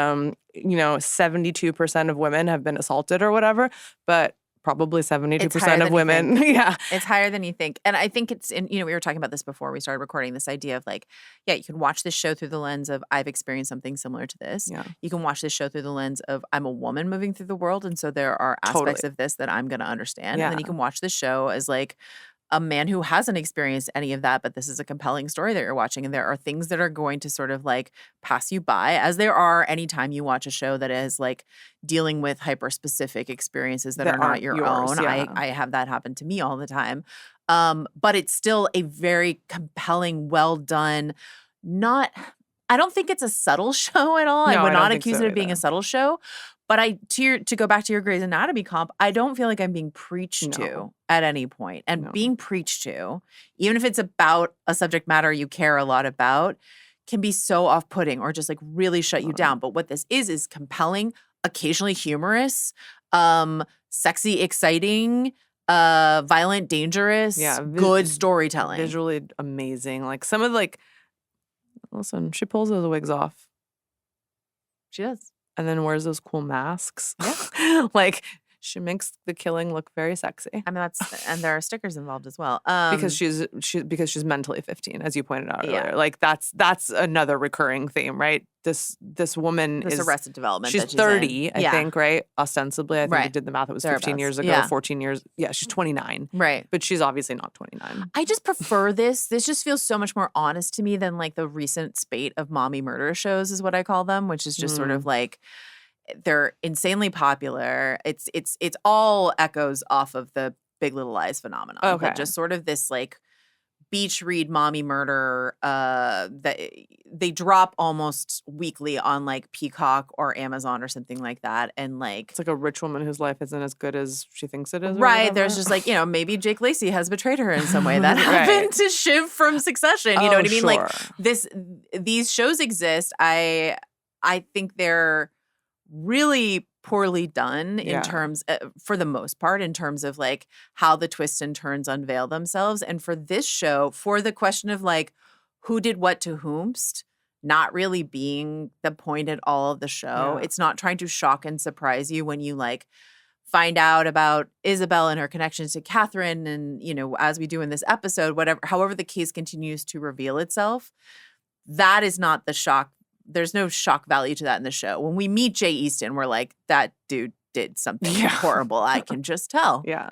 72% of women have been assaulted or whatever? But probably 72% of women. Yeah. It's higher than you think. And I think it's we were talking about this before we started recording, this idea of like, yeah, you can watch this show through the lens of I've experienced something similar to this. Yeah. You can watch this show through the lens of I'm a woman moving through the world. And so there are aspects of this that I'm going to understand. Yeah. And then you can watch this show as like a man who hasn't experienced any of that, but this is a compelling story that you're watching. And there are things that are going to sort of like pass you by, as there are anytime you watch a show that is like dealing with hyper-specific experiences that are not your own. Yeah. I have that happen to me all the time. But it's still a very compelling, well done, I don't think it's a subtle show at all. No, I would I don't not think accuse so it of being either. a subtle show. But to go back to your Grey's Anatomy comp, I don't feel like I'm being preached to No. at any point. And No. being preached to, even if it's about a subject matter you care a lot about, can be so off-putting or just like really shut you down. But what this is compelling, occasionally humorous, sexy, exciting, violent, dangerous, good storytelling. Visually amazing. Like some of listen, she pulls those wigs off. She does. And then wears those cool masks. Yeah. Like she makes the killing look very sexy. I mean, and there are stickers involved as well. Because she's mentally 15, as you pointed out Yeah. earlier. Like that's another recurring theme, right? This woman this is Arrested Development. She's that 30, I Yeah. think, right? Ostensibly, I think we did the math. It was 15 years ago, 14 years. Yeah, she's 29. Right. But she's obviously not 29. I just prefer this. This just feels so much more honest to me than like the recent spate of mommy murder shows is what I call them, which is just sort of like they're insanely popular. It's all echoes off of the Big Little Lies phenomenon. Okay. But just sort of this like beach read mommy murder that they drop almost weekly on like Peacock or Amazon or something like that. And like it's like a rich woman whose life isn't as good as she thinks it is. Right. There's just like, maybe Jake Lacey has betrayed her in some way. That happened to Shiv from Succession. You know what I mean? Sure. Like these shows exist. I think they're really poorly done in terms, for the most part, in terms of like how the twists and turns unveil themselves. And for this show, for the question of like who did what to whomst, not really being the point at all of the show. Yeah. It's not trying to shock and surprise you when you like find out about Isabel and her connections to Catherine. And, as we do in this episode, however the case continues to reveal itself, that is not the shock. There's no shock value to that in the show. When we meet Jay Easton, we're like, that dude did something horrible. I can just tell. Yeah.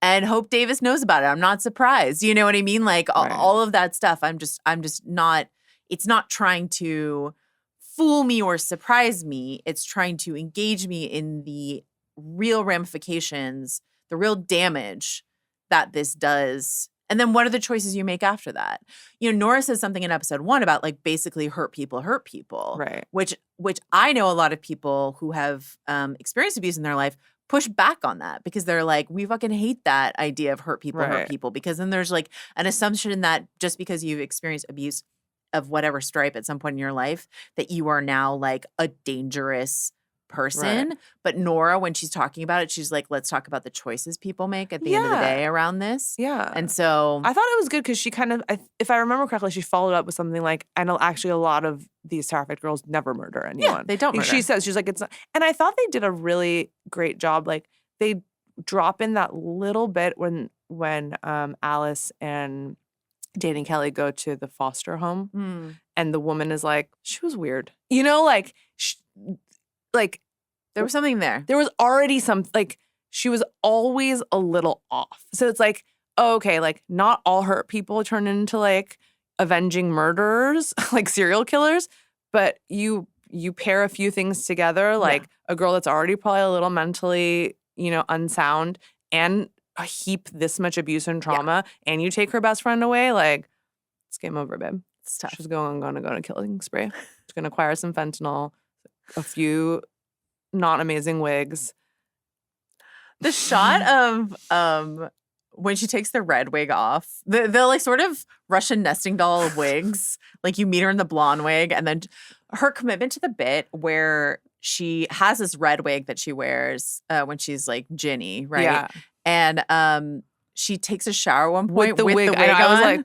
And Hope Davis knows about it. I'm not surprised. You know what I mean? Like all of that stuff. I'm just not, it's not trying to fool me or surprise me. It's trying to engage me in the real ramifications, the real damage that this does. And then what are the choices you make after that? Nora says something in episode 1 about like basically hurt people. Right. Which I know a lot of people who have experienced abuse in their life push back on that because they're like, we fucking hate that idea of hurt people, because then there's like an assumption that just because you've experienced abuse of whatever stripe at some point in your life, that you are now like a dangerous person. Right. But Nora, when she's talking about it, she's like, let's talk about the choices people make at the end of the day around this. Yeah. And so I thought it was good because she kind of, if I remember correctly, she followed up with something like, I know actually a lot of these trafficked girls never murder anyone. Yeah, they don't murder. She says, she's like, it's not, and I thought they did a really great job. Like they drop in that little bit when Alice and Danny Kelly go to the foster home and the woman is like, she was weird. There was something there. There was already she was always a little off. So it's like, okay, like not all hurt people turn into like avenging murderers, like serial killers, but you pair a few things together, like a girl that's already probably a little mentally, unsound and a heap this much abuse and trauma, and you take her best friend away, like it's game over, babe. It's tough. She's going to go on a killing spree. She's going to acquire some fentanyl, a few not amazing wigs. The shot of when she takes the red wig off, the like sort of Russian nesting doll of wigs, like you meet her in the blonde wig, and then her commitment to the bit where she has this red wig that she wears when she's like Ginny, right? Yeah. And she takes a shower at one point with the wig on. I was like,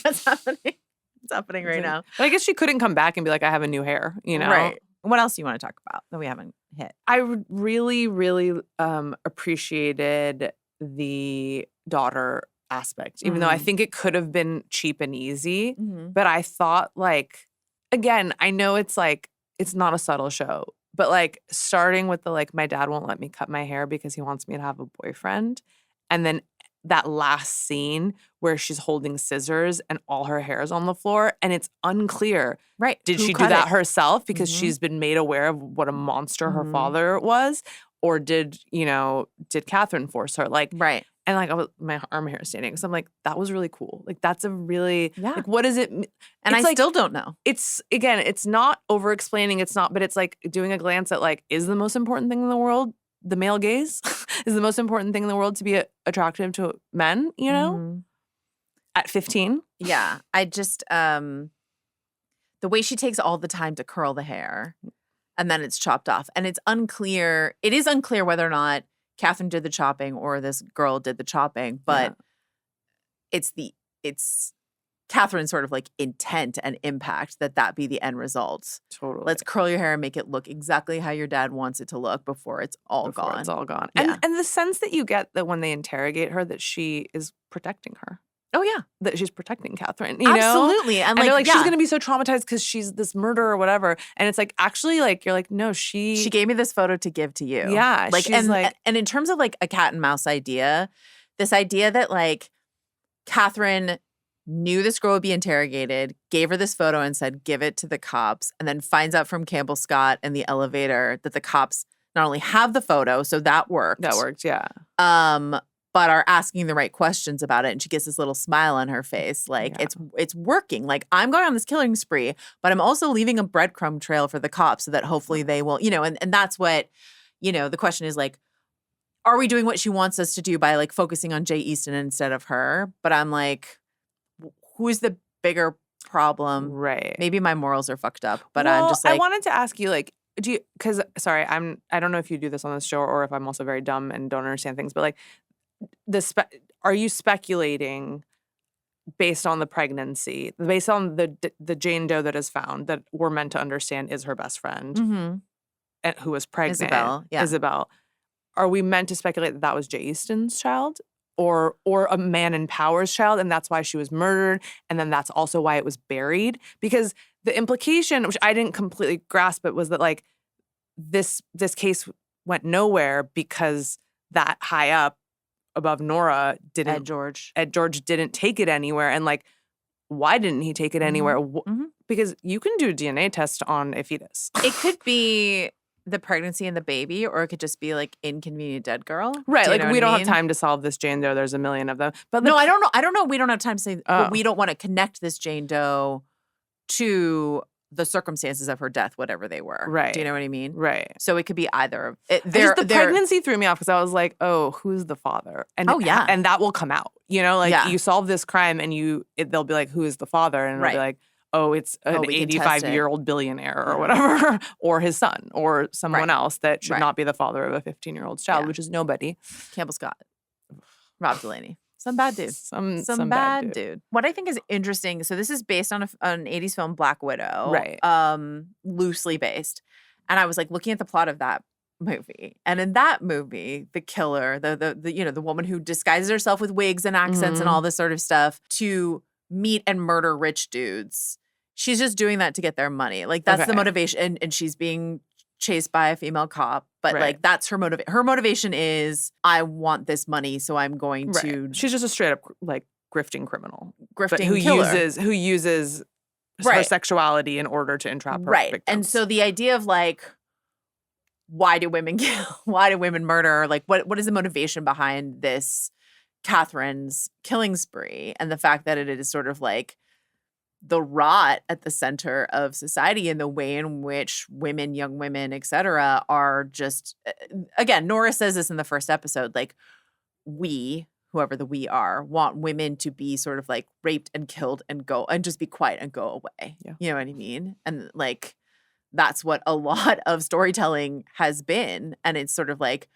what's happening? What's happening right now? But I guess she couldn't come back and be like, I have a new hair, Right. What else do you want to talk about that we haven't hit? I really, really appreciated the daughter aspect, even though I think it could have been cheap and easy. But I thought, like, again, I know it's like, it's not a subtle show, but like starting with the like, my dad won't let me cut my hair because he wants me to have a boyfriend. And then that last scene where she's holding scissors and all her hair is on the floor and it's unclear. Right. Did she do that herself because she's been made aware of what a monster her father was? Or did Catherine force her? Like, right. And like my arm hair is standing. So I'm like, that was really cool. Like that's a really like what does it? And I still don't know. It's again, it's not over explaining. It's not, but it's like doing a glance at like, is the most important thing in the world the male gaze? Is the most important thing in the world to be attractive to men? You know, at 15. Yeah, I just the way she takes all the time to curl the hair, and then it's chopped off, and it's unclear. It is unclear whether or not Catherine did the chopping or this girl did the chopping, but it's Catherine's sort of like intent and impact that be the end result. Totally. Let's curl your hair and make it look exactly how your dad wants it to look before it's all gone. It's all gone. Yeah. And the sense that you get that when they interrogate her that she is protecting her. Oh, yeah. That she's protecting Catherine, you know? Absolutely. And they're like, she's going to be so traumatized because she's this murderer or whatever. And it's like, actually, like, you're like, no, she gave me this photo to give to you. Yeah. Like, and in terms of like a cat and mouse idea, this idea that like Catherine knew this girl would be interrogated, gave her this photo and said, give it to the cops, and then finds out from Campbell Scott in the elevator that the cops not only have the photo, so that worked. That worked, yeah. But are asking the right questions about it. And she gets this little smile on her face. Like, it's working. Like, I'm going on this killing spree, but I'm also leaving a breadcrumb trail for the cops so that hopefully they will, you know, and that's what, you know, the question is like, are we doing what she wants us to do by like focusing on Jay Easton instead of her? But I'm like, who's the bigger problem? Right. Maybe my morals are fucked up, but I'm just like. I wanted to ask you, like, because, sorry, I don't know if you do this on this show or if I'm also very dumb and don't understand things, but like, are you speculating based on the pregnancy, based on the Jane Doe that is found that we're meant to understand is her best friend and who was pregnant? Isabel. Are we meant to speculate that was Jay Easton's child or a man in power's child and that's why she was murdered and then that's also why it was buried? Because the implication, which I didn't completely grasp it, was that like this case went nowhere because that high up above Nora Ed George didn't take it anywhere. And like, why didn't he take it anywhere? Because you can do a DNA test on a fetus. It could be the pregnancy and the baby, or it could just be like inconvenient dead girl. Right. Like we don't have time to solve this Jane Doe. There's a million of them. But no, I don't know. We don't have time to say, but we don't want to connect this Jane Doe to the circumstances of her death, whatever they were. Right. Do you know what I mean? Right. So it could be either. The pregnancy threw me off because I was like, oh, who's the father? And and that will come out. You know, like you solve this crime and they'll be like, who is the father? And it'll be like, oh, it's an 85-year-old billionaire or whatever, or his son, or someone else that should not be the father of a 15-year-old child, which is nobody. Campbell Scott, Rob Delaney. Some bad dude. Some bad dude. What I think is interesting, so this is based on an 80s film, Black Widow. Right. Loosely based. And I was like looking at the plot of that movie. And in that movie, the killer, the woman who disguises herself with wigs and accents and all this sort of stuff to meet and murder rich dudes. She's just doing that to get their money. Like that's the motivation. And she's being chased by a female cop. But like that's her motivation. Her motivation is I want this money, so I'm going to. She's just a straight up like grifting criminal. Killer. Who uses her sexuality in order to entrap her victims. And so the idea of like, why do women kill? Why do women murder? Like what is the motivation behind this Catherine's killing spree? And the fact that it is sort of like the rot at the center of society and the way in which women, young women, et cetera, are just, again, Nora says this in the first episode, like we, whoever the we are, want women to be sort of like raped and killed and go and just be quiet and go away. Yeah. You know what I mean? And like, that's what a lot of storytelling has been. And it's sort of like,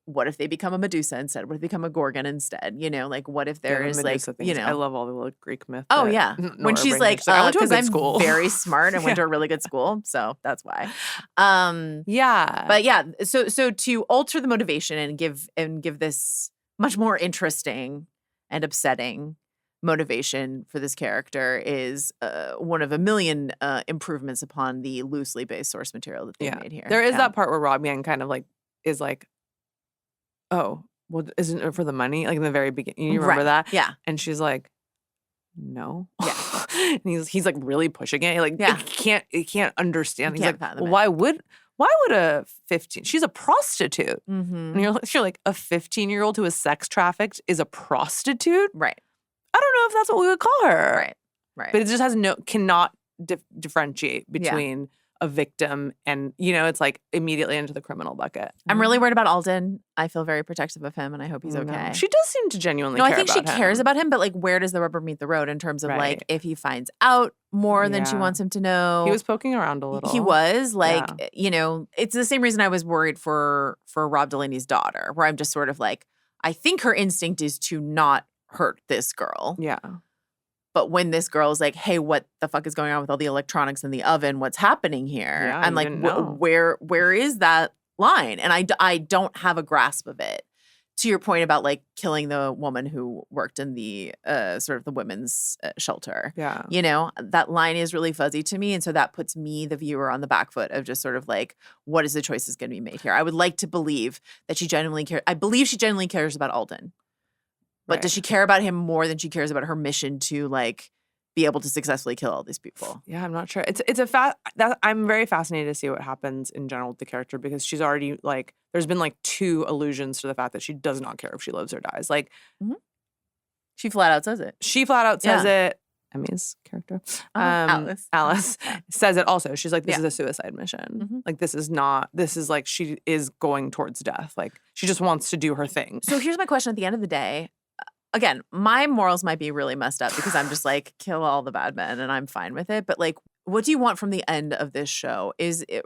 what if they become a Medusa instead? What if they become a Gorgon instead? You know, like what if there is like, you know. I love all the little Greek myth. Oh, yeah. When she's like, I went to a good school. I'm very smart and went to a really good school. So that's why. Yeah. But yeah, so to alter the motivation and give this much more interesting and upsetting motivation for this character is one of a million improvements upon the loosely based source material that they made here. There is that part where Rob Yang kind of like is like, oh, well, isn't it for the money? Like in the very beginning, you remember that? Yeah. And she's like, no. Yeah. And he's like really pushing it. Like he can't understand. He's like, well, why would a 15, she's a prostitute. Mm-hmm. And you're like, a 15-year-old who is sex trafficked is a prostitute? Right. I don't know if that's what we would call her. Right. But it just cannot differentiate between a victim and, it's like immediately into the criminal bucket. I'm really worried about Alden. I feel very protective of him, and I hope he's okay. She does seem to genuinely care about him. I think she cares about him, but like, where does the rubber meet the road in terms of like, if he finds out more than she wants him to know? He was poking around a little. He was like, it's the same reason I was worried for Rob Delaney's daughter, where I'm just sort of like, I think her instinct is to not hurt this girl. Yeah. But when this girl is like, hey, what the fuck is going on with all the electronics in the oven? What's happening here? Yeah, I'm like, where is that line? And I don't have a grasp of it. To your point about like killing the woman who worked in the sort of the women's shelter. Yeah. That line is really fuzzy to me. And so that puts me, the viewer, on the back foot of just sort of like, what is the choices going to be made here? I would like to believe that she genuinely cares. I believe she genuinely cares about Alden. But does she care about him more than she cares about her mission to like be able to successfully kill all these people? Yeah, I'm not sure. I'm very fascinated to see what happens in general with the character, because she's already like, there's been like 2 allusions to the fact that she does not care if she lives or dies. Like, she flat out says it. She flat out says it. Emmy's character, Alice says it also. She's like, this is a suicide mission. Like, this is like, she is going towards death. Like, she just wants to do her thing. So here's my question at the end of the day. Again, my morals might be really messed up because I'm just like, kill all the bad men and I'm fine with it. But like, what do you want from the end of this show?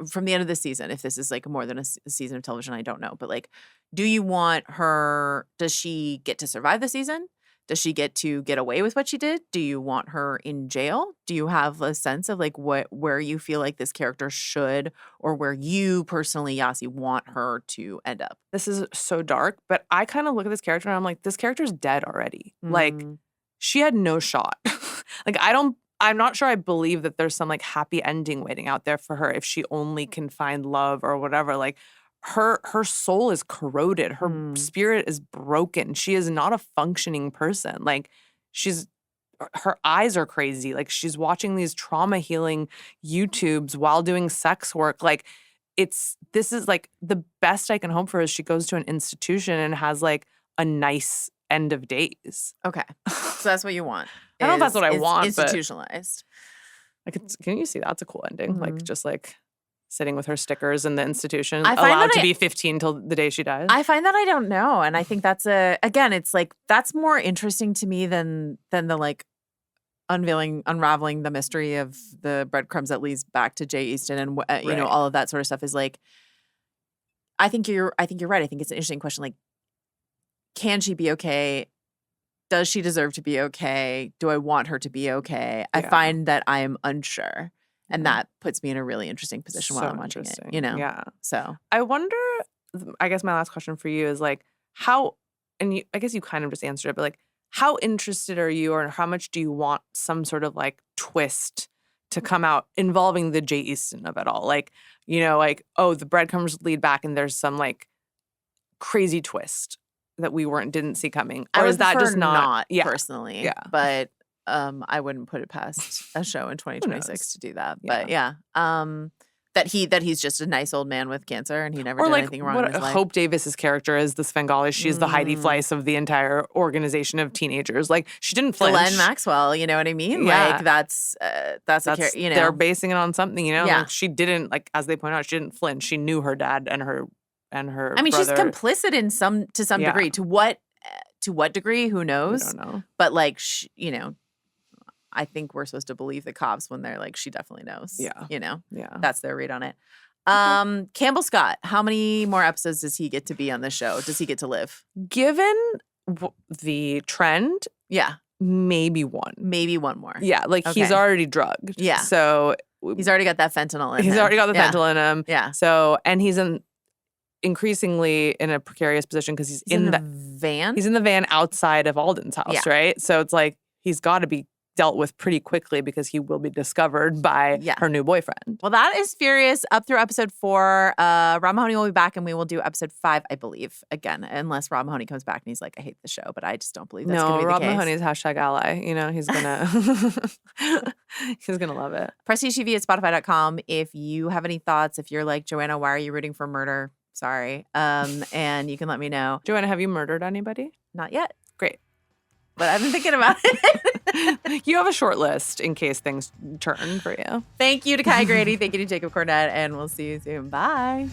From the end of this season, if this is like more than a season of television, I don't know. But like, do you want her, does she get to survive the season? Does she get to get away with what she did? Do you want her in jail? Do you have a sense of like where you feel like this character should, or where you personally, Yasi, want her to end up? This is so dark, but I kind of look at this character and I'm like, this character's dead already. Like, she had no shot. Like, I'm not sure I believe that there's some like happy ending waiting out there for her if she only can find love or whatever. Like, her soul is corroded. Her spirit is broken. She is not a functioning person. Like, her eyes are crazy. Like, she's watching these trauma healing YouTubes while doing sex work. Like, this is like the best I can hope for is she goes to an institution and has like a nice end of days. Okay. So that's what you want. I don't know if that's what I want. Institutionalized. But can you see that's a cool ending? Like, just like sitting with her stickers in the institution, I find allowed to be 15 till the day she dies. I find that I don't know. And I think that's again, it's like, that's more interesting to me than the like unraveling the mystery of the breadcrumbs that leads back to Jay Easton and you know, all of that sort of stuff is like, I think you're right. I think it's an interesting question. Like, can she be okay? Does she deserve to be okay? Do I want her to be okay? I find that I am unsure. And that puts me in a really interesting position while I'm watching it, you know? Yeah. So I wonder, I guess my last question for you is like, how, and I guess you kind of just answered it, but like, how interested are you, or how much do you want some sort of like twist to come out involving the Jay Easton of it all? Like, you know, like, oh, the breadcrumbs lead back and there's some like crazy twist that we didn't see coming. Or is that just not personally? Yeah. But I wouldn't put it past a show in 2026 to do that. But that he's just a nice old man with cancer and he never did anything wrong in his life. Hope Davis's character is the Svengali. She's the Heidi Fleiss of the entire organization of teenagers. Like, she didn't flinch. Glenn Maxwell, you know what I mean? Yeah. Like, that's you know, they're basing it on something, you know? Yeah. Like, she didn't, like, as they point out, she didn't flinch. She knew her dad and her I mean, brother. She's complicit to some degree. To what degree? Who knows? I don't know. But like, you know, I think we're supposed to believe the cops when they're like, she definitely knows. Yeah. You know? Yeah. That's their read on it. Campbell Scott, how many more episodes does he get to be on this show? Does he get to live? Given the trend, maybe one. Maybe one more. Yeah, like he's already drugged. Yeah. So he's already got that fentanyl in him. He's already got the fentanyl in him. Yeah. So, and he's increasingly in a precarious position because he's in the van. He's in the van outside of Alden's house, right? So it's like he's got to be dealt with pretty quickly because he will be discovered by her new boyfriend. Well, that is Furious up through episode 4. Rob Mahoney will be back and we will do episode 5, I believe, again, unless Rob Mahoney comes back and he's like, I hate the show, but I just don't believe that's going to be the case. No, Rob Mahoney's #ally. You know, he's going to... He's going to love it. Prestige TV at Spotify.com. If you have any thoughts, if you're like, Joanna, why are you rooting for murder? Sorry. And you can let me know. Joanna, have you murdered anybody? Not yet. Great. But I've been thinking about it. You have a short list in case things turn for you. Thank you to Kai Grady. Thank you to Jacob Cornett. And we'll see you soon. Bye.